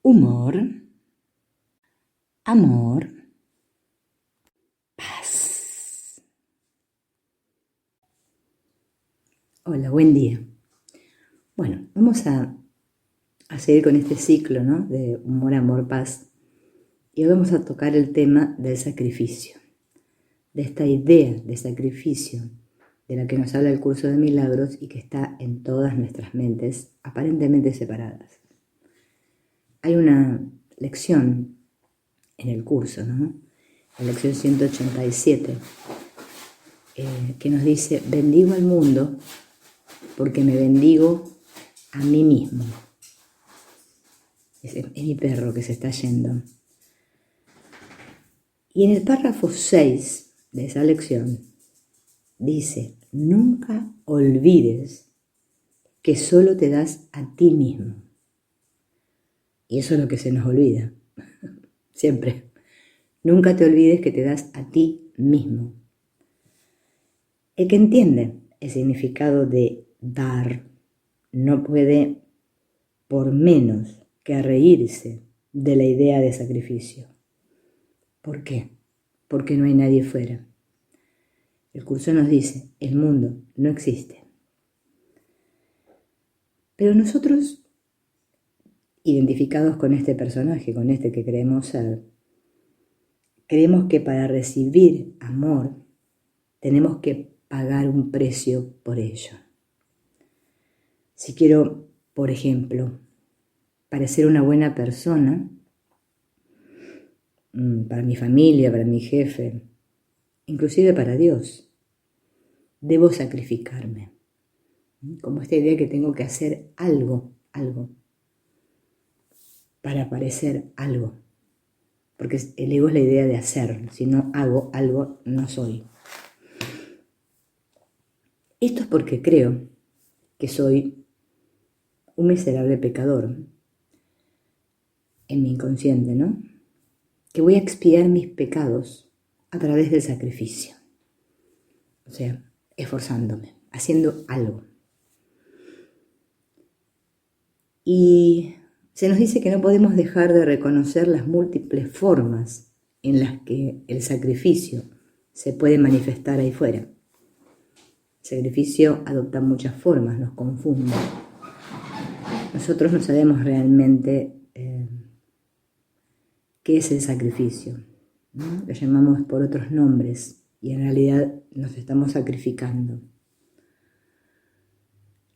humor, amor, paz. Hola, buen día. Bueno, vamos a seguir con este ciclo, ¿no? De humor, amor, paz. Y hoy vamos a tocar el tema del sacrificio, de esta idea de sacrificio de la que nos habla el curso de milagros y que está en todas nuestras mentes aparentemente separadas. Hay una lección en el curso, ¿no? La lección 187, que nos dice: bendigo al mundo porque me bendigo a mí mismo. Es mi perro que se está yendo. Y en el párrafo 6 de esa lección dice: nunca olvides que solo te das a ti mismo. Y eso es lo que se nos olvida, siempre. Nunca te olvides que te das a ti mismo. El que entiende el significado de dar no puede por menos que reírse de la idea de sacrificio. ¿Por qué? Porque no hay nadie fuera. El curso nos dice: el mundo no existe. Pero nosotros, identificados con este personaje, con este que creemos ser, creemos que para recibir amor tenemos que pagar un precio por ello. Si quiero, por ejemplo, parecer una buena persona, para mi familia, para mi jefe, inclusive para Dios, debo sacrificarme. Como esta idea que tengo que hacer algo para parecer algo. Porque el ego es la idea de hacer. Si no hago algo, no soy. Esto es porque creo que soy un miserable pecador en mi inconsciente, ¿no? Que voy a expiar mis pecados a través del sacrificio. O sea, esforzándome, haciendo algo. Y se nos dice que no podemos dejar de reconocer las múltiples formas en las que el sacrificio se puede manifestar ahí fuera. El sacrificio adopta muchas formas, nos confunde. Nosotros no sabemos realmente qué es el sacrificio, ¿no? Lo llamamos por otros nombres y en realidad nos estamos sacrificando.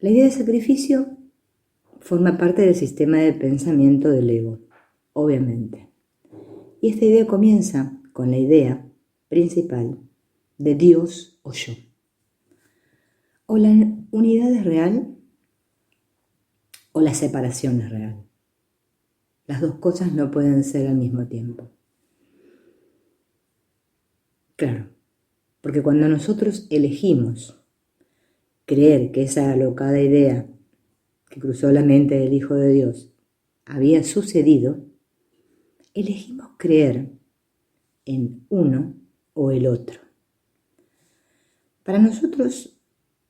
La idea de sacrificio forma parte del sistema de pensamiento del ego, obviamente. Y esta idea comienza con la idea principal de Dios o yo. O la unidad es real o la separación es real. Las dos cosas no pueden ser al mismo tiempo. Claro, porque cuando nosotros elegimos creer que esa alocada idea que cruzó la mente del Hijo de Dios había sucedido, elegimos creer en uno o el otro. Para nosotros,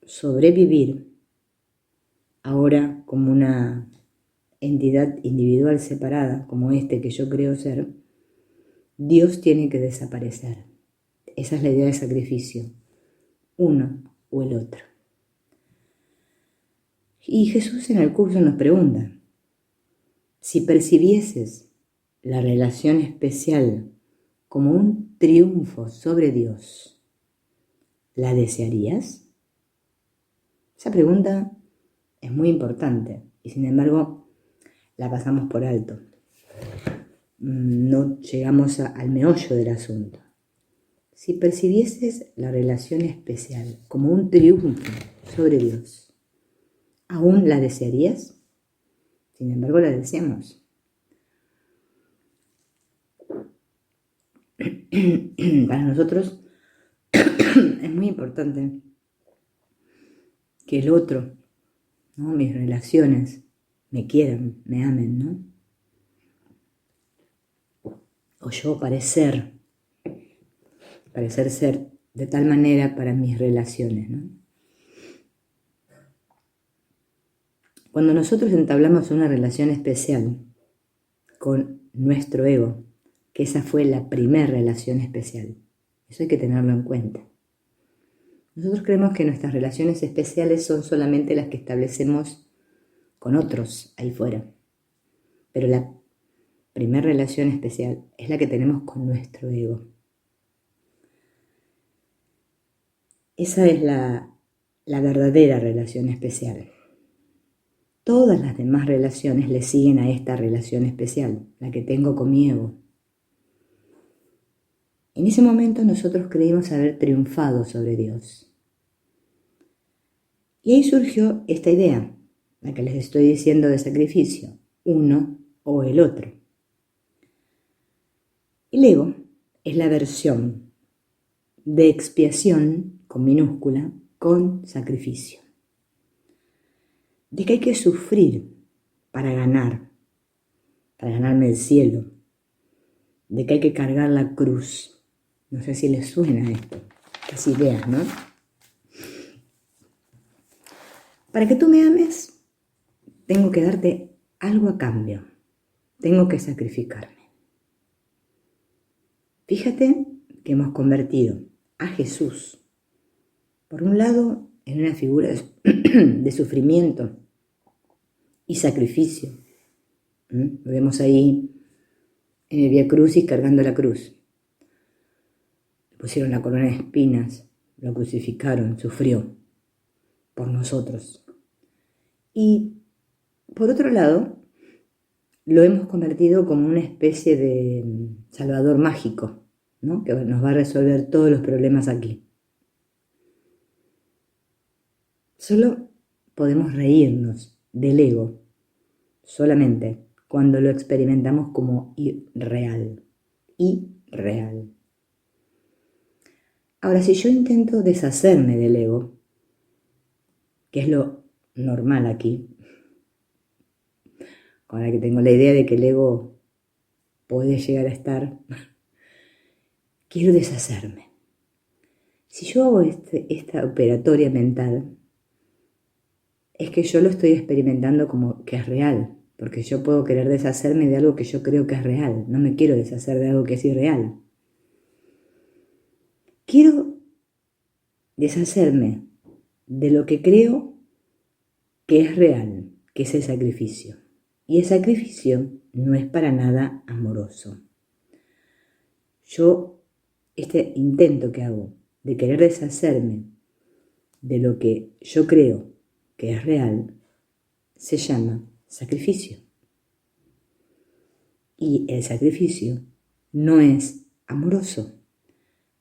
sobrevivir ahora como una entidad individual separada, como este que yo creo ser, Dios tiene que desaparecer. Esa es la idea de sacrificio, uno o el otro. Y Jesús en el curso nos pregunta: si percibieses la relación especial como un triunfo sobre Dios, ¿la desearías? Esa pregunta es muy importante y sin embargo la pasamos por alto. No llegamos al meollo del asunto. Si percibieses la relación especial como un triunfo sobre Dios, ¿aún la desearías? Sin embargo, la deseamos. Para nosotros es muy importante que el otro, ¿no? Mis relaciones, me quieran, me amen, ¿no? O yo parecer ser de tal manera para mis relaciones, ¿no? Cuando nosotros entablamos una relación especial con nuestro ego, que esa fue la primera relación especial. Eso hay que tenerlo en cuenta. Nosotros creemos que nuestras relaciones especiales son solamente las que establecemos con otros ahí fuera. Pero la primera relación especial es la que tenemos con nuestro ego. Esa es la verdadera relación especial. Todas las demás relaciones le siguen a esta relación especial, la que tengo con mi ego. En ese momento nosotros creímos haber triunfado sobre Dios. Y ahí surgió esta idea, la que les estoy diciendo de sacrificio, uno o el otro. El ego es la versión de expiación, con minúscula, con sacrificio. De que hay que sufrir para ganarme el cielo. De que hay que cargar la cruz. No sé si les suena esto, estas ideas, ¿no? Para que tú me ames, tengo que darte algo a cambio. Tengo que sacrificarme. Fíjate que hemos convertido a Jesús, por un lado, en una figura de sufrimiento y sacrificio. Lo vemos ahí en el Vía Crucis cargando la cruz. Le pusieron la corona de espinas, lo crucificaron, sufrió por nosotros. Y por otro lado, lo hemos convertido como una especie de salvador mágico, ¿no? Que nos va a resolver todos los problemas aquí. Solo podemos reírnos del ego solamente cuando lo experimentamos como irreal. Ahora, si yo intento deshacerme del ego, que es lo normal aquí, ahora que tengo la idea de que el ego puede llegar a estar, quiero deshacerme. Si yo hago esta operatoria mental, es que yo lo estoy experimentando como que es real, porque yo puedo querer deshacerme de algo que yo creo que es real, no me quiero deshacer de algo que es irreal. Quiero deshacerme de lo que creo que es real, que es el sacrificio. Y el sacrificio no es para nada amoroso. Este intento que hago de querer deshacerme de lo que yo creo que es real, se llama sacrificio. Y el sacrificio no es amoroso.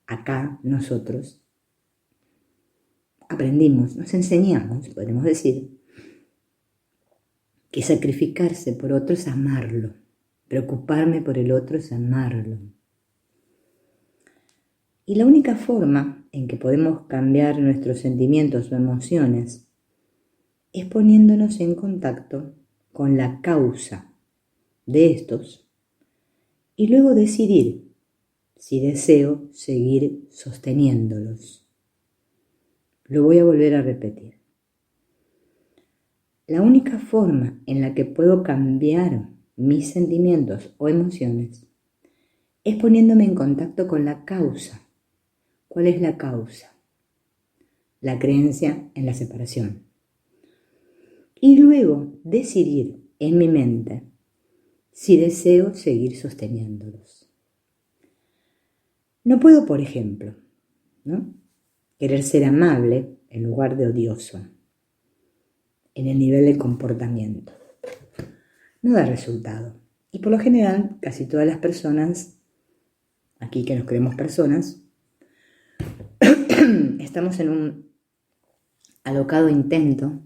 Acá nosotros aprendimos, nos enseñamos, podemos decir, que sacrificarse por otro es amarlo. Preocuparme por el otro es amarlo. Y la única forma en que podemos cambiar nuestros sentimientos o emociones es poniéndonos en contacto con la causa de estos y luego decidir si deseo seguir sosteniéndolos. Lo voy a volver a repetir. La única forma en la que puedo cambiar mis sentimientos o emociones es poniéndome en contacto con la causa. ¿Cuál es la causa? La creencia en la separación. Y luego decidir en mi mente si deseo seguir sosteniéndolos. No puedo, por ejemplo, ¿no?, querer ser amable en lugar de odioso en el nivel de comportamiento. No da resultado. Y por lo general, casi todas las personas, aquí que nos creemos personas, estamos en un alocado intento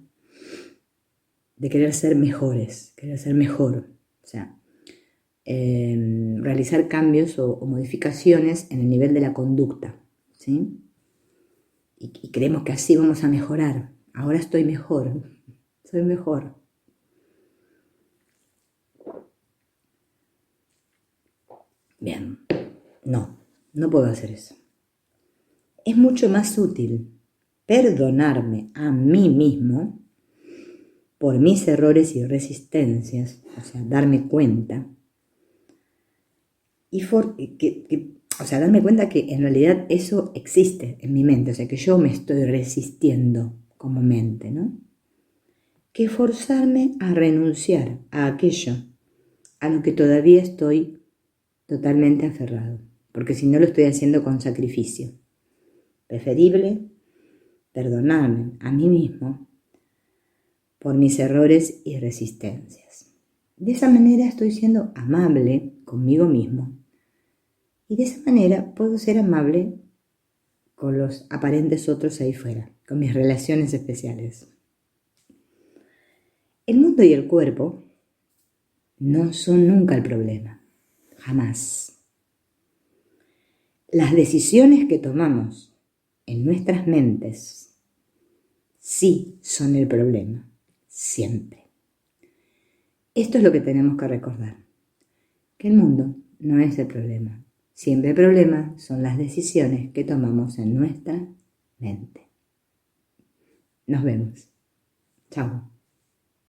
de querer ser mejores, querer ser mejor. O sea, realizar cambios o modificaciones en el nivel de la conducta, ¿sí? Y creemos que así vamos a mejorar. Ahora estoy mejor, soy mejor. Bien, no puedo hacer eso. Es mucho más útil perdonarme a mí mismo por mis errores y resistencias, o sea, darme cuenta o sea, darme cuenta que en realidad eso existe en mi mente, o sea, que yo me estoy resistiendo como mente, ¿no? Que forzarme a renunciar a aquello a lo que todavía estoy totalmente aferrado, porque si no lo estoy haciendo con sacrificio. Preferible perdonarme a mí mismo por mis errores y resistencias. De esa manera estoy siendo amable conmigo mismo y de esa manera puedo ser amable con los aparentes otros ahí fuera, con mis relaciones especiales. El mundo y el cuerpo no son nunca el problema, jamás. Las decisiones que tomamos en nuestras mentes sí son el problema, siempre. Esto es lo que tenemos que recordar, que el mundo no es el problema. Siempre el problema son las decisiones que tomamos en nuestra mente. Nos vemos. Chao.